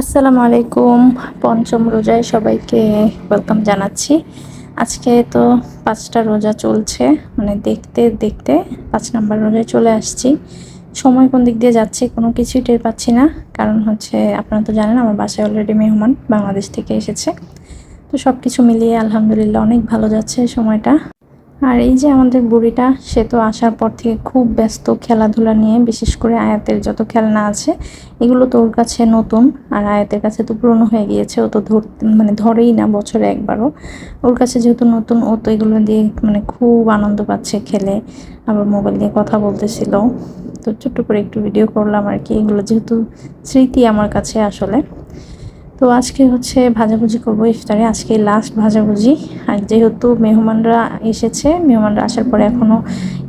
আসসালামু আলাইকুম। পঞ্চম রোজায় সবাইকে ওয়েলকাম জানাচ্ছি। আজকে তো ৫টা রোজা চলছে, মানে দেখতে দেখতে ৫ নাম্বার রোজায় চলে আসছি। সময় কোন দিক দিয়ে যাচ্ছে কোনো কিছুই টের পাচ্ছি না। কারণ হচ্ছে আপনারা তো জানেন আমার বাসায় অলরেডি মেহমান বাংলাদেশ থেকে এসেছে। তো সব কিছু মিলিয়ে আলহামদুলিল্লাহ অনেক ভালো যাচ্ছে সময়টা। আর এই যে আমাদের বুড়িটা, সে তো আসার পর থেকে খুব ব্যস্ত খেলাধুলা নিয়ে। বিশেষ করে আয়াতের যত খেলনা আছে এগুলো তো ওর কাছে নতুন, আর আয়াতের কাছে তো পুরনো হয়ে গিয়েছে। ও তো ধরেই না বছরে একবারও। ওর কাছে যেহেতু নতুন, ও তো এগুলো দিয়ে মানে খুব আনন্দ পাচ্ছে খেলে। আবার মোবাইল দিয়ে কথা বলতেছিল। তো ছোট্ট করে একটু ভিডিও করলাম আর কি। এগুলো যেহেতু স্মৃতি আমার কাছে আসলে। তো আজকে হচ্ছে ভাজাভুজি করবো ইফতারে, আজকে লাস্ট ভাজাভুজি। আর যেহেতু মেহমানরা এসেছে, মেহমানরা আসার পরে এখনও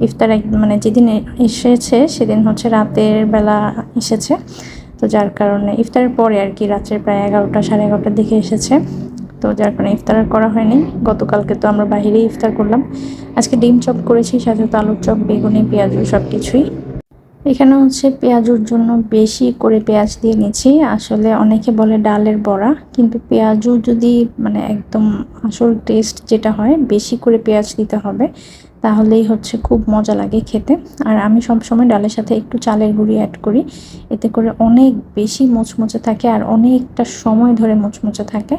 ইফতার মানে যেদিন এসেছে সেদিন হচ্ছে রাতের বেলা এসেছে। তো যার কারণে ইফতারের পরে আর কি রাত্রের প্রায় 11টা সাড়ে 11টার দিকে এসেছে। তো যার কারণে ইফতার আর করা হয়নি। গতকালকে তো আমরা বাইরেই ইফতার করলাম। আজকে ডিম চপ করেছি, সাথে তো আলুর চপ, বেগুনি, পেঁয়াজু সব কিছুই। এখানে হচ্ছে পেঁয়াজুর জন্য বেশি করে পেঁয়াজ দিয়ে নিচ্ছি। আসলে অনেকে বলে ডালের বড়া, কিন্তু পেঁয়াজু যদি মানে একদম আসল টেস্ট যেটা হয়, বেশি করে পেঁয়াজ দিতে হবে, তাহলেই হচ্ছে খুব মজা লাগে খেতে। আর আমি সবসময় ডালের সাথে একটু চালের গুঁড়ি অ্যাড করি, এতে করে অনেক বেশি মুচমুচে থাকে আর অনেকটা সময় ধরে মুচমুচে থাকে।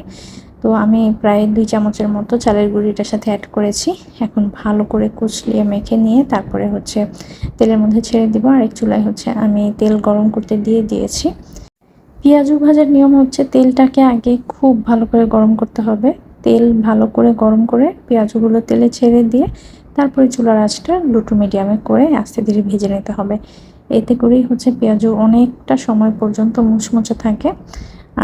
তো আমি প্রায় 2 চামচের মতো চালের গুঁড়িটার সাথে অ্যাড করেছি। এখন ভালো করে কুচলিয়ে মেখে নিয়ে তারপরে হচ্ছে তেলের মধ্যে ছেড়ে দিব। আর এক চুলায় হচ্ছে আমি তেল গরম করতে দিয়ে দিয়েছি। পেঁয়াজু ভাজার নিয়ম হচ্ছে তেলটাকে আগে খুব ভালো করে গরম করতে হবে। তেল ভালো করে গরম করে পেঁয়াজুগুলো তেলে ছেড়ে দিয়ে তারপরে চুলার আঁচটা লো টু মিডিয়ামে করে আস্তে ধীরে ভেজে নিতে হবে। এতে করেই হচ্ছে পেঁয়াজু অনেকটা সময় পর্যন্ত মুচমুচে থাকে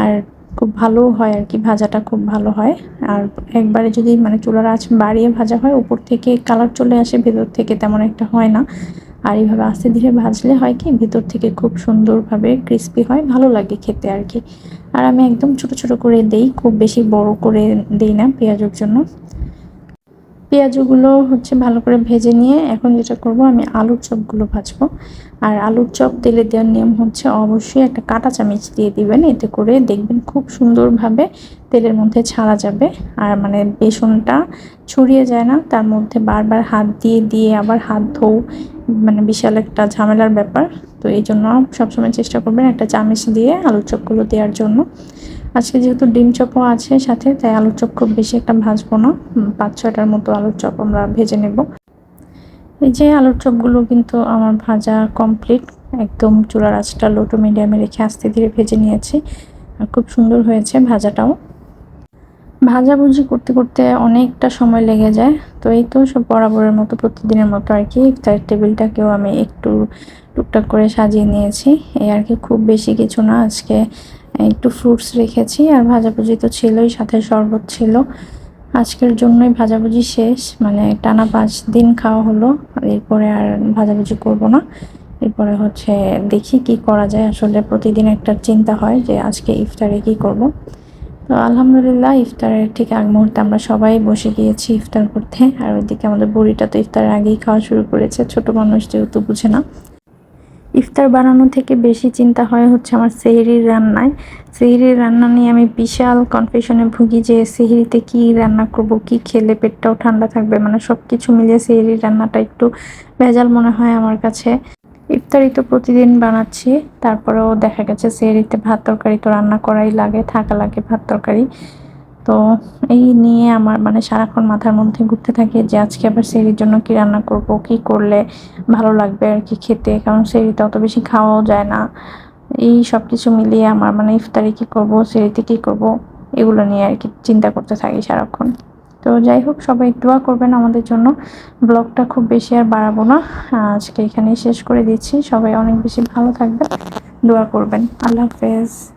আর খুব ভালো হয় আর কি, ভাজাটা খুব ভালো হয়। আর একবারে যদি মানে চুলার আঁচ বাড়িয়ে ভাজা হয়, উপর থেকে কালার চলে আসে, ভেতর থেকে তেমন একটা হয় না। আর এইভাবে আস্তে ধীরে ভাজলে হয় কি, ভেতর থেকে খুব সুন্দরভাবে ক্রিস্পি হয়, ভালো লাগে খেতে আর কি। আর আমি একদম ছোট ছোট করে দেই, খুব বেশি বড় করে দেই না পেঁয়াজের জন্য। পেঁয়াজগুলো হচ্ছে ভালো করে ভেজে নিয়ে এখন যেটা করব, আমি আলুর চপগুলো ভাজবো। আর আলুর চপ তেলে দেওয়ার নিয়ম হচ্ছে অবশ্যই একটা কাঁটা চামচ দিয়ে দিবেন, এতে করে দেখবেন খুব সুন্দরভাবে তেলের মধ্যে ছাড়া যাবে। আর মানে বেসনটা ছড়িয়ে যায় না, তার মধ্যে বারবার হাত দিয়ে দিয়ে আবার হাত ধোও, মানে বিশাল একটা ঝামেলার ব্যাপার। তো এই জন্য সবসময় চেষ্টা করবেন একটা চামচ দিয়ে আলুর চপগুলো দেওয়ার জন্য। আজকে যেহেতু ডিম চপও আছে সাথে, তাই আলুর চপ খুব বেশি একটা ভাজবো না। 5-6টার মতো আলুর চপ আমরা ভেজে নেব। এই যে আলুর চপগুলো কিন্তু আমার ভাজা কমপ্লিট। একদম চুলার আঁচটা লো টু মিডিয়ামে রেখে আস্তে ধীরে ভেজে নিয়েছি। আর খুব সুন্দর হয়েছে ভাজাটাও। ভাজাভুজি করতে করতে অনেকটা সময় লেগে যায়। তো এই তো সব বরাবরের মতো প্রতিদিনের মতো আর কি, ইফতারের টেবিলটাকেও আমি একটু টুকটাক করে সাজিয়ে নিয়েছি। এই আর কি, খুব বেশি কিছু না। আজকে একটু ফ্রুটস রেখেছি আর ভাজাভুজি তো ছিলই, সাথে শরবত ছিল। আজকের জন্যই ভাজাভুজি শেষ, মানে টানা 5 দিন খাওয়া হলো। এরপরে আর ভাজাভুজি করব না। এরপরে হচ্ছে দেখি কি করা যায়। আসলে প্রতিদিন একটা চিন্তা হয় যে আজকে ইফতারে কি করব। তো আলহামদুলিল্লাহ ইফতারের ঠিক আগ মুহূর্তে আমরা সবাই বসে গিয়েছি ইফতার করতে। আর ওইদিকে আমাদের বুড়িটা তো ইফতারের আগেই খাওয়া শুরু করেছে, ছোট মানুষ যেহেতু বুঝে না। ইফতার বানানো থেকে বেশি চিন্তা হয় হচ্ছে আমার সেহরির রান্নায়। সেহরির রান্না নিয়ে আমি বিশাল কনফিউশনে ভুগি যে সেহরিতে কি রান্না করব, কি খেলে পেটটাও ঠান্ডা থাকবে, মানে সব কিছু মিলিয়ে সেহরির রান্নাটা একটু ভেজাল মনে হয় আমার কাছে। ইফতারি তো প্রতিদিন বানাচ্ছি, তারপরেও দেখা গেছে সেহরিতে ভাত তরকারি তো রান্না করাই লাগে, থাকা লাগে ভাত তরকারি। তো এই নিয়ে আমার মানে সারাক্ষণ মাথার মধ্যে ঘুরতে থাকে যে আজকে আবার সেহরির জন্য কি রান্না করব, কি করলে ভালো লাগবে আর কি খেতে, কারণ সেহরিতে অত বেশি খাওয়াও যায় না। এই সব কিছু মিলিয়ে আমার মানে ইফতারি কি করব, সেহরিতে কি করব, এগুলো নিয়ে আর কি চিন্তা করতে থাকি সারাক্ষণ। তো যাই হোক, সবাই দোয়া করবেন আমাদের জন্য। ব্লগটা খুব বেশি আর বাড়াবো না, আজকে এখানেই শেষ করে দিচ্ছি। সবাই অনেক বেশি ভালো থাকবেন, দোয়া করবেন। আল্লাহ হাফেজ।